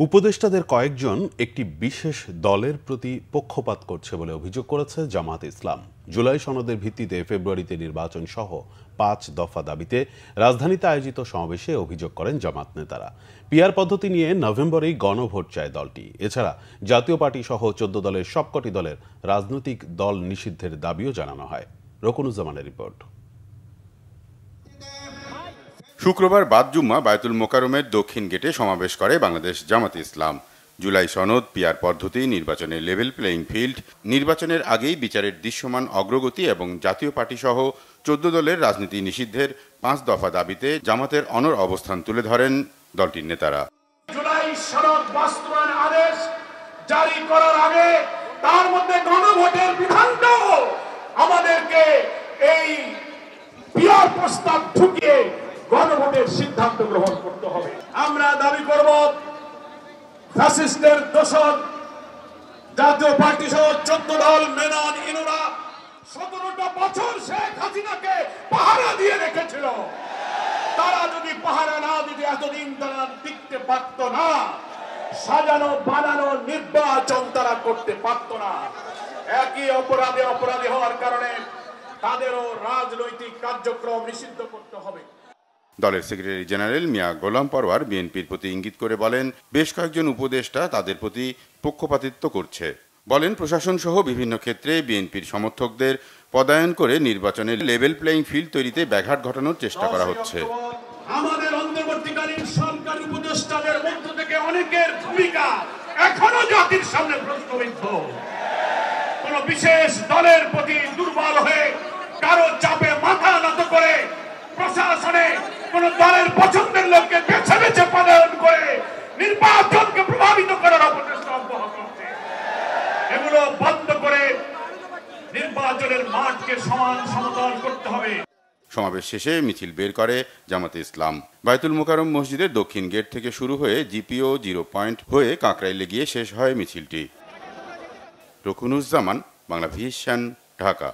উপদেষ্টাদের কয়েকজন একটি বিশেষ দলের প্রতি পক্ষপাত করছে বলে অভিযোগ করেছে জামাত ইসলাম। জুলাই সনদের ভিত্তিতে ফেব্রুয়ারিতে নির্বাচন সহ ৫ দফা দাবিতে রাজধানীতে আয়োজিত সমাবেশে অভিযোগ করেন জামাত নেতারা। পিআর পদ্ধতি নিয়ে নভেম্বরেই গণভোট চায় দলটি। এছাড়া জাতীয় পার্টি সহ ১৪ দলের সবকটি দলের রাজনৈতিক দল নিষিদ্ধের দাবিও জানানো হয়। রকুনুজ্জামানের রিপোর্ট। শুক্রবার বাদ জুম্মা বায়তুল মোকাররমের দক্ষিণ গেটে সমাবেশ করে বাংলাদেশ জামাত ইসলাম। জুলাই সনদ, পিআর পদ্ধতি, নির্বাচনের লেভেল প্লেইং ফিল্ড, নির্বাচনের আগেই বিচারের দৃশ্যমান অগ্রগতি এবং জাতীয় পার্টি সহ ১৪ দলের রাজনীতি নিষিদ্ধের ৫ দফা দাবিতে জামাতের অনড় অবস্থান তুলে ধরেন দলটির নেতারা। জুলাই সনদ বাস্তবায়ন আদেশ জারি করার আগে তার মধ্যে গণভোটের বিধানটাও আমাদেরকে এই পিআর প্রস্তাব ঢুকিয়ে গণভোটের সিদ্ধান্ত গ্রহণ করতে হবে। আমরা দাবি করব ফ্যাসিস্টের দোসর জাতীয় পার্টি সহ ১৪ দল মেনন ইনুরা ১৭টা বছর শেখ হাসিনাকে পাহারা দিয়ে রেখেছিল। তারা যদি পাহারা না দিতে এতদিন তারা টিকতে পারত না। সাজানো বানানো নির্বাচন তারা করতে পারত না। একই অপরাধী হওয়ার কারণে তাদেরও রাজনৈতিক কার্যক্রম নিষিদ্ধ করতে হবে। দলের সেক্রেটারি জেনারেল মিয়া গোলাম পরওয়ার বিএনপির প্রতি ইঙ্গিত করে বলেন, বেশ কয়েকজন উপদেষ্টা তাদের প্রতি পক্ষপাতিত্ব করছে। বলেন, প্রশাসন সহ বিভিন্ন ক্ষেত্রে বিএনপির সমর্থকদের পদায়ন করে নির্বাচনের লেভেল প্লেইং ফিল্ড তৈরিতে ব্যাঘাত ঘটানোর চেষ্টা করা হচ্ছে। আমাদের অন্তর্বর্তীকালীন সরকার উপদেষ্টাদের মধ্য থেকে অনেকের ভূমিকা এখনো জাতির সামনে প্রশ্নবিদ্ধ। কোন বিশেষ দলের প্রতি দুর্বল হয়ে কারো চাপে মাথা নত করে প্রশাসনে কোন দলের পছন্দের লোককে বেছে বেছে পদায়ন করে নির্বাচনকে প্রভাবিত করার অপচেষ্টা অব্যাহত আছে। এগুলো বন্ধ করে নির্বাচনের মাঠকে সমান সমতল করতে হবে। সমাবেশ শেষে মিছিল বের করে জামাতে ইসলাম। বায়তুল মোকাররম মসজিদের দক্ষিণ গেট থেকে শুরু হয়ে জিপিও 0 পয়েন্ট হয়ে কাকরাইলে গিয়ে শেষ হয় মিছিলটি। রকুনুজ্জামান, বাংলা ভিশন, ঢাকা।